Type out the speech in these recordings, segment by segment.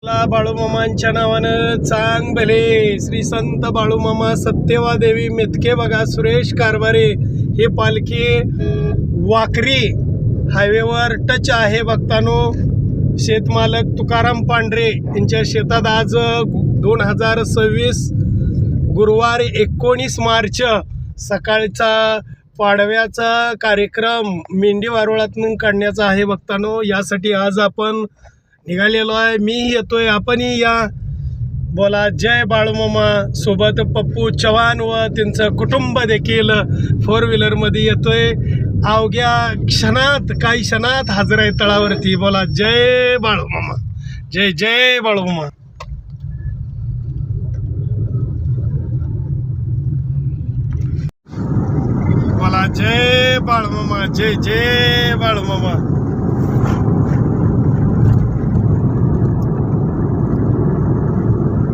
बाळूमामांच्या नावानं चांग भले श्री संत बाळूमामा सत्यवादेवी मेतके बघा सुरेश कारभारे हे पालखी वाकरी हायवेवर टच आहे बघतानो शेतमालक तुकाराम पांढरे यांच्या शेतात आज 2026 गुरुवार 19 मार्च सकाळचा पाडव्याचा कार्यक्रम मेंढी वारुळातून काढण्याचा आहे बघतानो यासाठी आज आपण निघालेलो आहे। मी येतोय आपणही या बोला जय बाळूमामा सोबत पप्पू चव्हाण व त्यांचं कुटुंब देखील 4 व्हीलरमध्ये येतोय। अवघ्या क्षणात काही क्षणात हजर आहे तळावरती। बोला जय बाळूमामा, जय जय बाळूमामा। बोला जय बाळूमामा, जय जय बाळूमामा।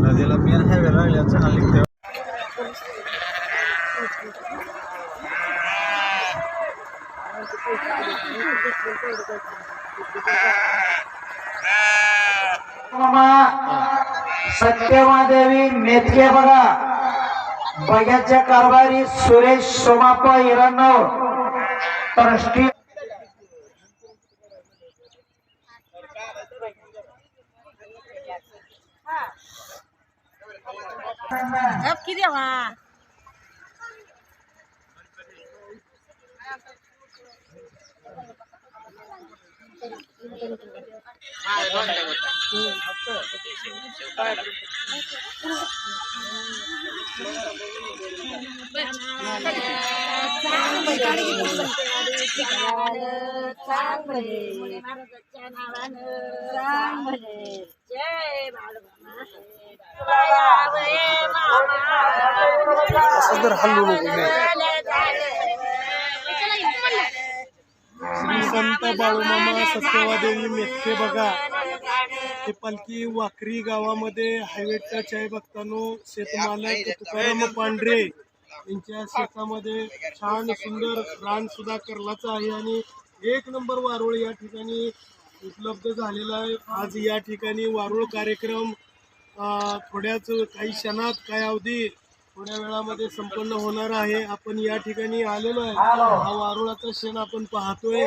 नदीला मेन हायवे लागल्याचं हा लिखते सत्यवादेवी मेतके बघा बघ्याच्या कारभारी सुरेश सोमाप्पा हिरणव ट्रस्टी श्री संत बाळूमामा सत्यवादेवी मेतके बघा हे पालखी वाकरी गावामध्ये हायवे टच आहे बघतानो शेतमालक तुकाराम पांढरे यांच्या शेतामध्ये छान सुंदर रान सुद्धा करलाचं आहे आणि 1 नंबर वारुळ या ठिकाणी उपलब्ध झालेला आहे। आज या ठिकाणी वारुळ कार्यक्रम थोड्याच काही क्षणात काही अवधी थोड्या वेळामध्ये संपन्न होणार आहे। आपण या ठिकाणी आलेलो आहे, हा वारुळाचा क्षण आपण पाहतोय।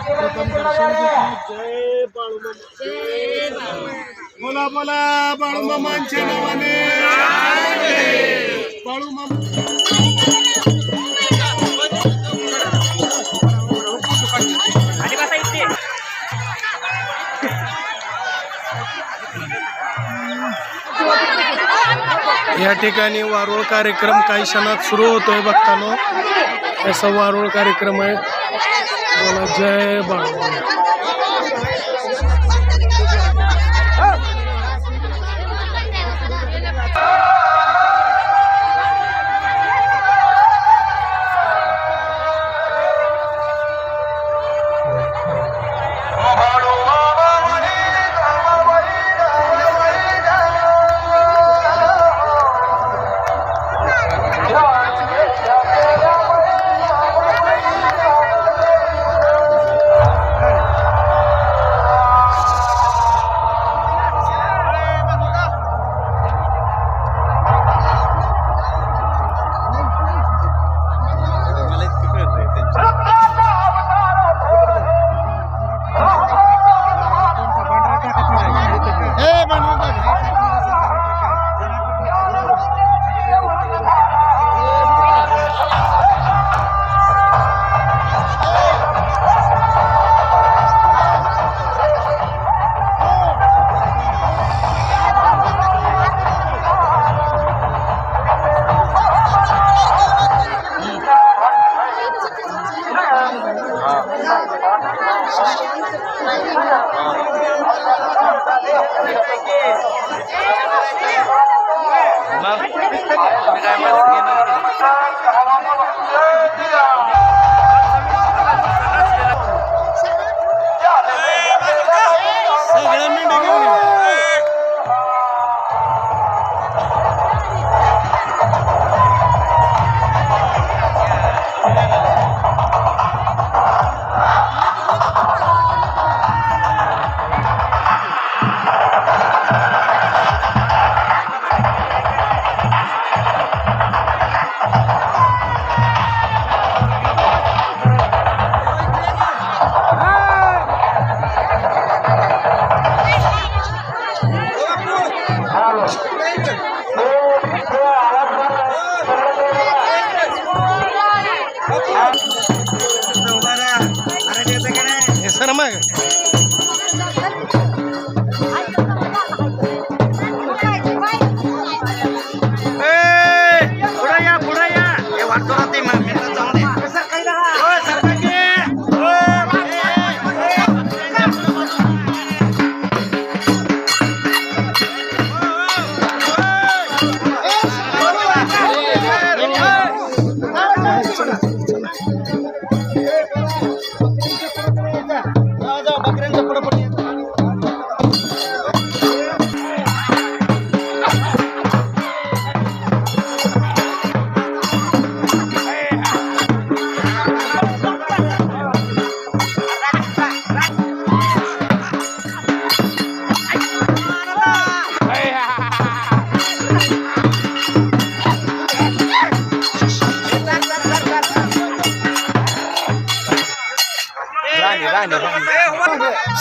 प्रथम दर्शन घेतलं। जय बाळूमामा, बोला बोला बाळूमामांच्या नावाने बाळूमामा। या ठिकाणी वारुळ कार्यक्रम काही क्षणात सुरू होतोय बघतानो असा वारुळ कार्यक्रम आहे। बोला जय बाळूमामा।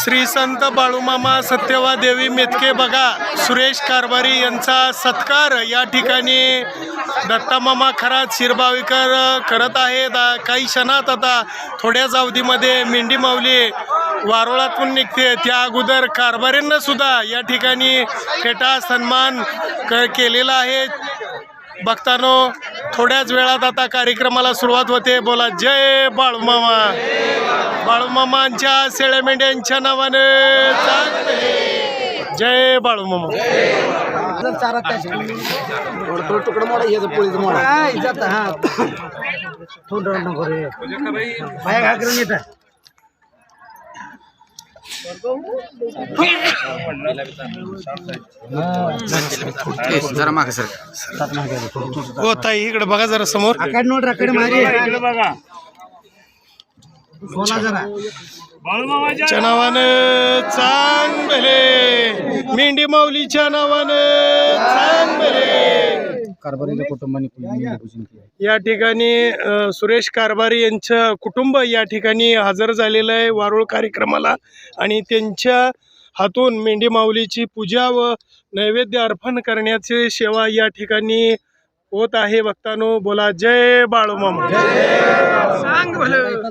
श्री संत बाळूमामा सत्यवादेवी मेतके बघा सुरेश कारभारी यांचा सत्कार या ठिकाणी दत्तामामा खरात शिरबावीकर करत आहेत. काही क्षणात आता थोड्याच अवधीमध्ये मेंढी माऊली वारोळातून निघते. त्या अगोदर कारभाऱ्यांना सुद्धा या ठिकाणी फेटा सन्मान केलेला आहे. बघतानो थोड्याच वेळात आता कार्यक्रमाला सुरुवात होते. बोला जय बाळूमामा. बाळूमामांच्या शेळ्या मेंढ्यांच्या नावाने जय बाळूमामा. तुकडं मोडा याचं पोळीचं मोडा जरा मागे सर हो ताई इकडे बघा जरा समोर. च्या नावानं चांगले मेंढी माऊलीच्या नावानं चांगले. कारभारीच्या कुटुंबाने या ठिकाणी सुरेश कारभारी यांचं कुटुंब या ठिकाणी हजर झालेलं आहे वारुळ कार्यक्रमाला आणि त्यांच्या हातून मेंढी माऊलीची पूजा व नैवेद्य अर्पण करण्याची सेवा या ठिकाणी होत आहे. भक्तांनो बोला जय बाळूमामा. सांग भलं.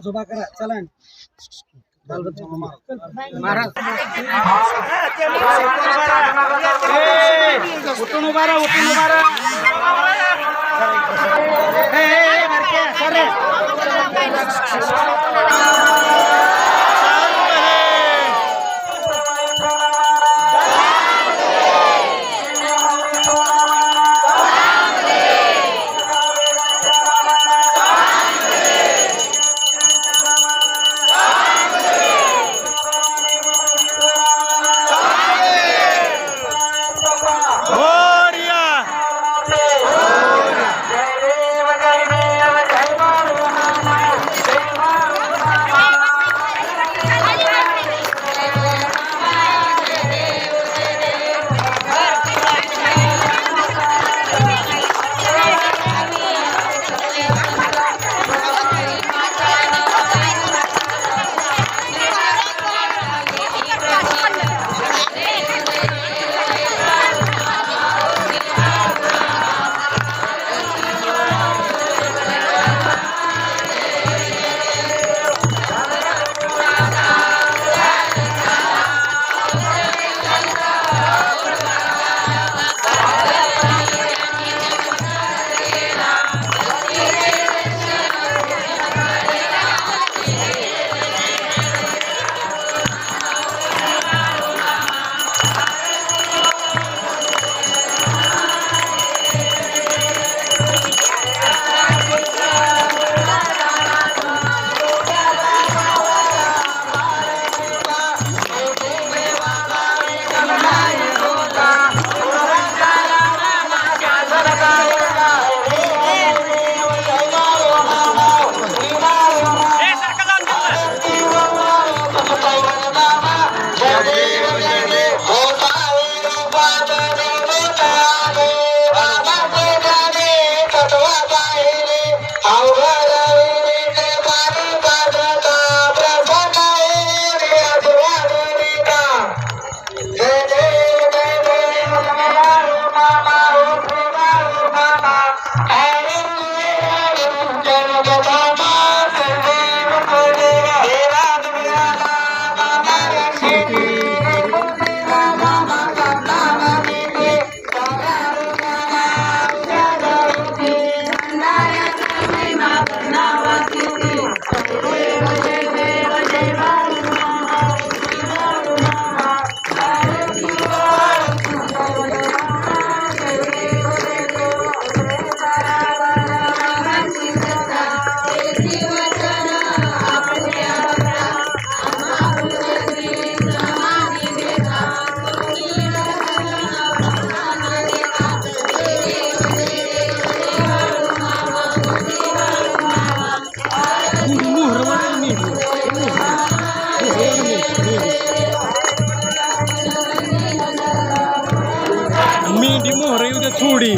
मेंढी मोहर येऊ दे थोडी.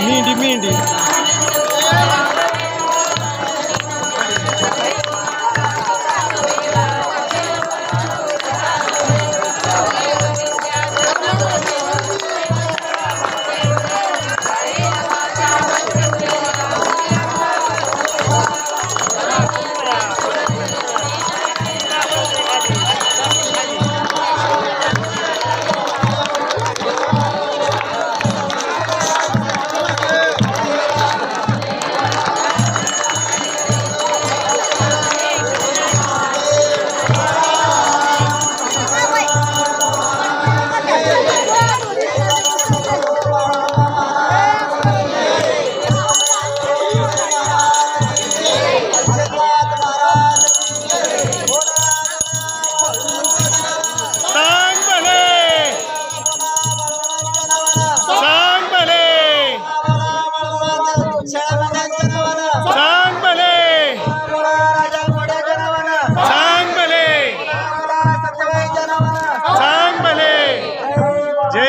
मेंढी मेंढी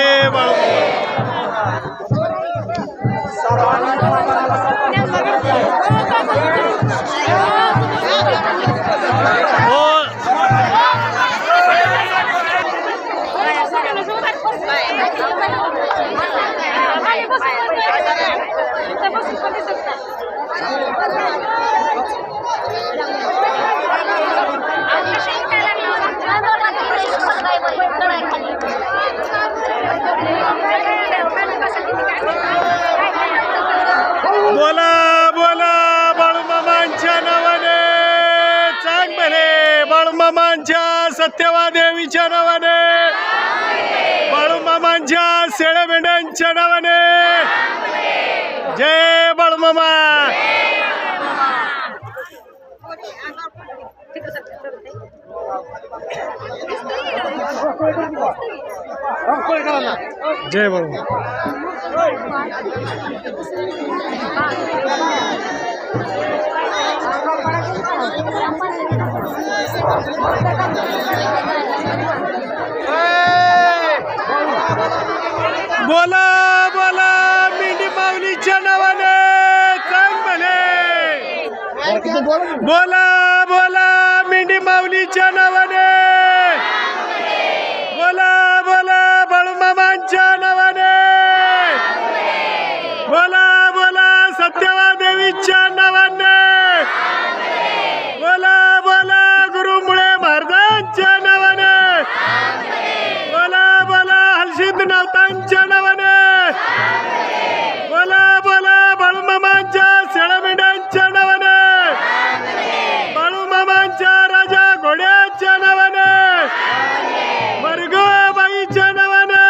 जय बाळूमामा. बोला बोला बाळूमामांच्या नावाने चांगले, बाळूमामांच्या सत्यवादेवीच्या नावाने, बाळूमामांच्या शेळ्या मेंढ्यांच्या नावाने जय बाळूमामा. जय बाळूमामा. बोला बोला मेंढी माऊलीच्या नावाने चांगले, बोला बोला मेंढी माऊलीच्या नावाने, बोला बोला बाळूमामांच्या नावाने, बोला बोला सत्यवादेवीच्या नावाने, बोला बोला गुरुमुळे महाराजांच्या नावाने, बोला बोला हलसिद्धनाथांच्या नावाने, बोला बोला बाळूमामांच्या शेळ्या मेंढ्यांच्या नावाने, बाळूमामांच्या राजा घोड्याच्या नावाने, मरगोबाईच्या नावाने,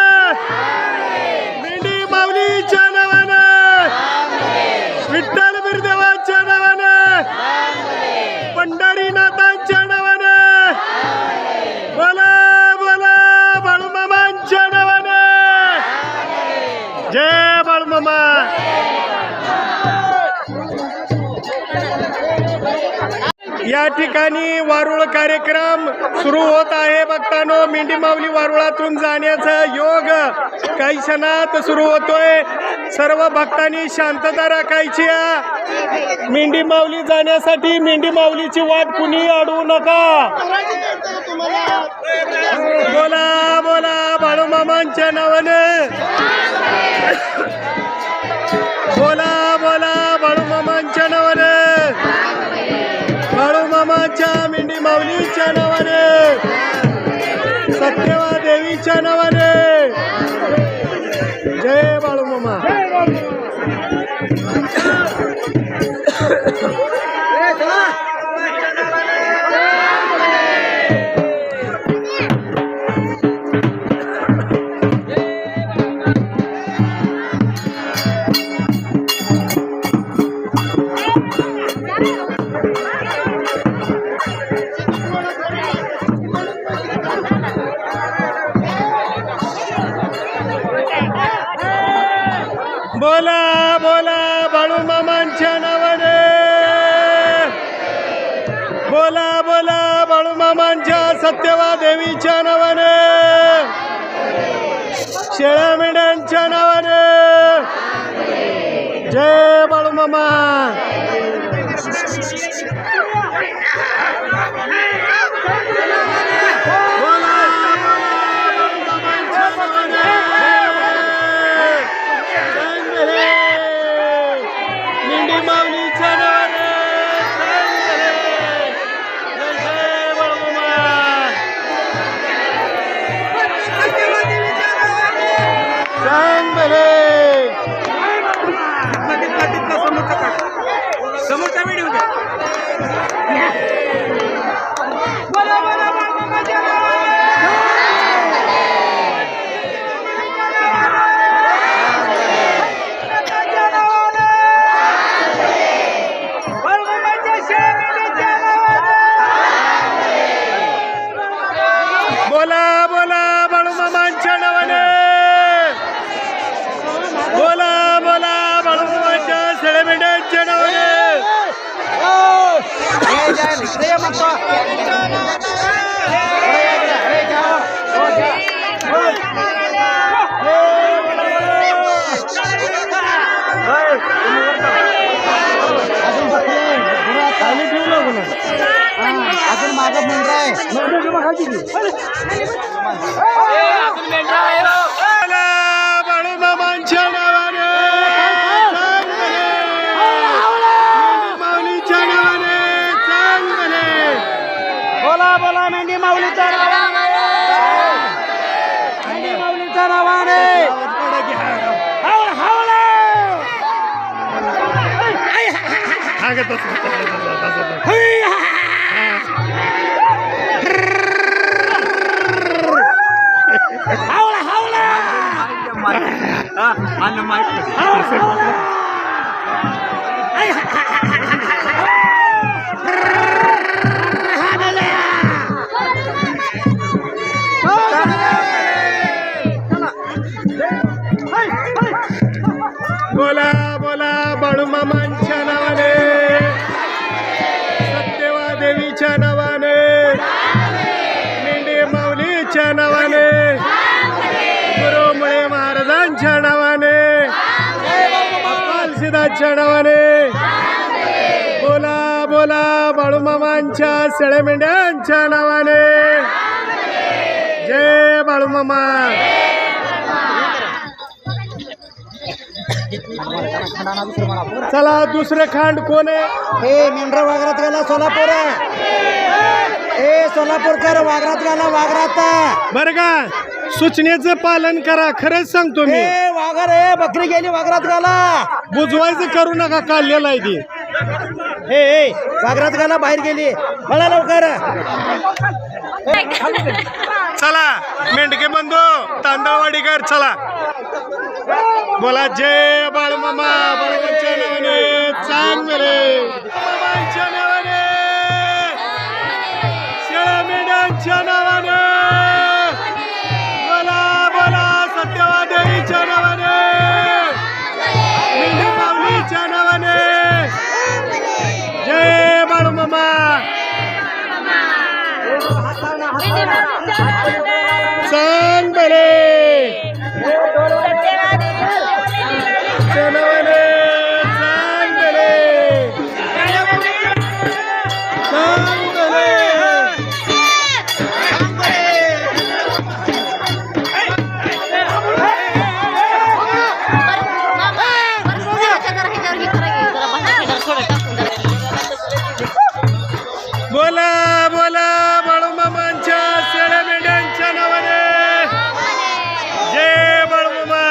मेंढी माऊलीच्या नावाने, विठ्ठल बिरदेवाच्या नावाने, पंढरीनाथांच्या नावाने, बोला बोला बाळूमामांच्या नावाने जय बाळूमामा. या ठिकाणी वारुळ कार्यक्रम सुरू होत आहे. भक्तांनो, मेंढी माऊली वारुळातून जाण्याचा योग काही क्षणात सुरू होतोय. सर्व भक्तांनी शांतता राखायची आहे. मेंढी माऊली जाण्यासाठी मेंढी माऊलीची वाट कुणी अडवू नका. बोला बोला बाळूमामांच्या नावाने, बोला बोला बाळूमामांच्या नावाने, बाळूमामाच्या मेंढी माऊलीच्या नावाने, सत्यवादेवीच्या नावाने जय बाळूमामा. बोला बोला बाळूमामांच्या नावाने, बोला बोला बाळूमामांच्या सत्यवादेवीच्या नावाने, शेळ्या मेंढ्यांच्या नावाने जय बाळूमामा. समोरचा व्हिडिओ बोला बोला बाळूमामांच्या नावाने, बोला बोला बाळूमामांच्या शेळ्या मेंढ्यांच्या नावाने. अजून माझा मुंडा आहे बोला बाळूमामांच्या नावाने माऊलीच्या नावाने चांगले बोला बोला मेंढी माऊलीच्या नावाने मेंढी माऊलीच्या नावाने हावळ हावळ हावळ हावळ बोला बोला बाळूमामांच्या नावाने सत्यवा देवीच्या नावाने मेंढे माऊलीच्या नावाने गुरुमुळे महाराजांच्या नावाने सिद्धाच्या नावाने बोला बोला बाळूमामांच्या शेळ्या मेंढ्यांच्या नावाने जय बाळूमामा. चला दुसरं खांड कोण आहे? हे मेंढरा वाघरात गेला सोलापूर हे सोलापूरकर वाघरात गेला वाघरात बरं का सूचनेचं पालन करा. खरंच सांगतो मी हे वाघर हे बकरी गेली वाघरात गेला बुजवायचं करू नका. काढलेलं आहे ती हे वाघरात गेला बाहेर गेली मला लवकर चला मेंढके बंधू तांदळवाडीकर चला बोला जय बाळूमामा. बाळूमामांच्या नावाने चांगले बाळूमामांच्या नावाने शेळ्या मेंढ्यांच्या नावाने बोला बोला सत्यवा देवीच्या नावाने मेंढी माऊलीच्या नावाने जय बाळूमामा. चांगले नावाने चांगले चांगले बोला बोला बाळूमामांच्या शेळ्या मेंढ्यांच्या नावाने जय बाळूमामा.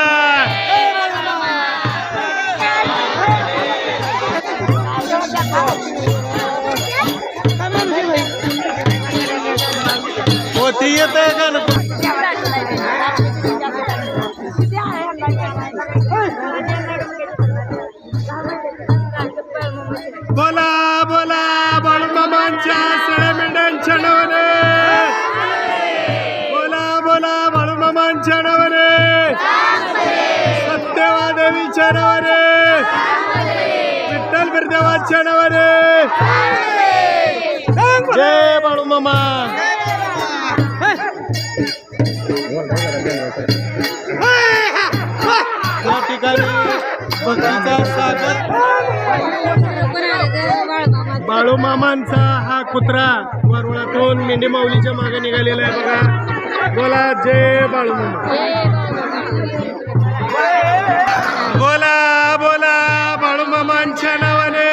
होती येत आहे का ना बोला बोला बाळूमामांच्या शेळ्या मेंढ्यांच्या नावाने बोला बोला बाळूमामांच्या नावाने सत्यवा देवीच्या नावाने विठ्ठल बिरदेवाच्या नावाने जय बाळूमामा. या ठिकाणी भक्तीचा सागर बाळूमामांचा हा कुत्रा वरवळातून मेंढी माऊलीच्या मागे निघालेला आहे बघा. बोला जय बाळूमामा. बोला बोला बाळूमामांच्या नावाने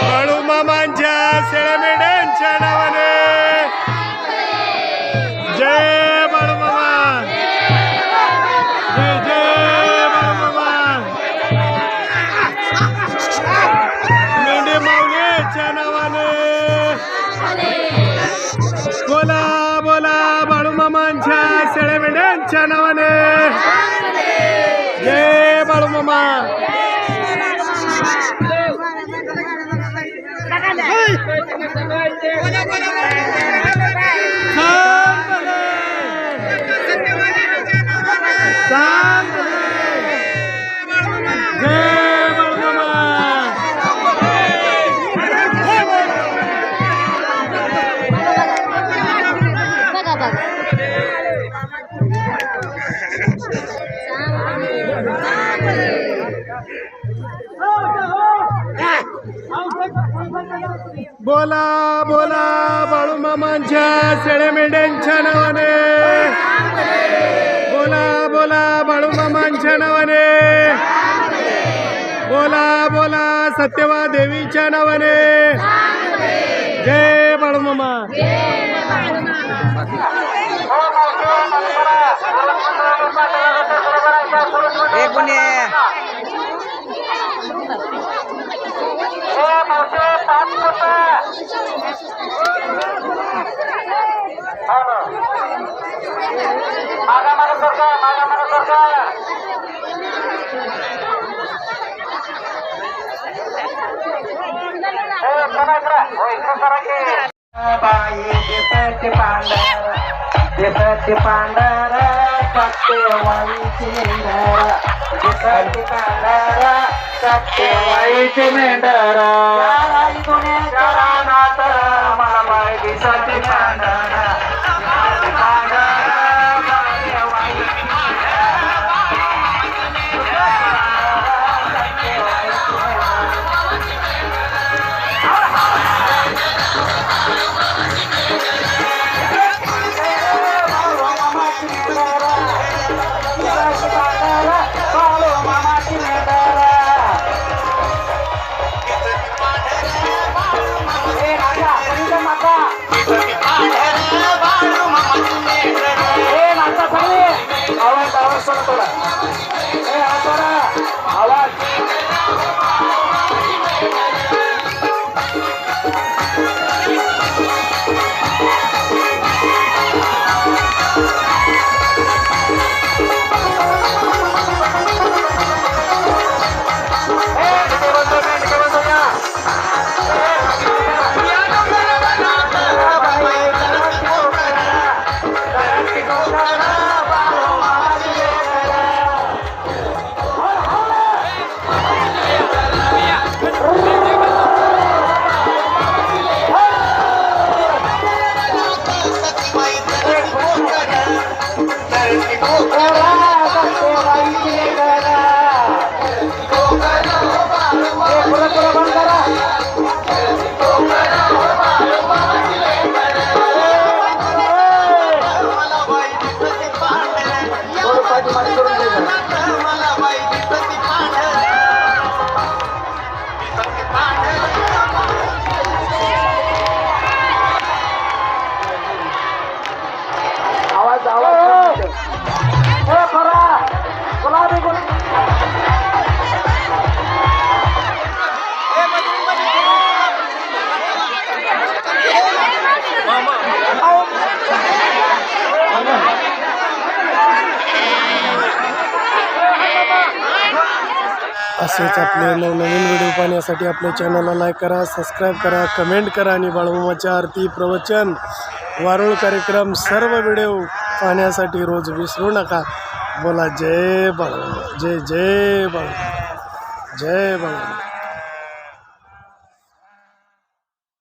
बाळूमामांच्या शेळ्या मेंढ्यांच्या नावाने जय बाळूमामा. जय जय बाळूमामा. मेंढी माऊलीच्या नावाने बोला बोला बाळूमामांच्या शेळ्या मेंढ्यांच्या नावाने जय बाळूमामा. बोला बोला बाळूमामांच्या शेळ्या मेंढ्यांच्या नावाने बोला बोला बाळूमामांच्या नावाने बोला बोला सत्यवा देवीच्या नावाने जय बाळूमामा पांढर सत्यवाईचे मेंढर असेच आपले नवनवीन व्हिडिओ पाहण्यासाठी आपल्या चॅनलला लाईक करा, सबस्क्राईब करा, कमेंट करा आणि बाळूमामाच्या आरती, प्रवचन, वारुळ कार्यक्रम सर्व व्हिडिओ पाहण्यासाठी रोज विसरू नका. बोला जय बाळूमामा, जय जय बाळूमामा, जय बाळूमामा.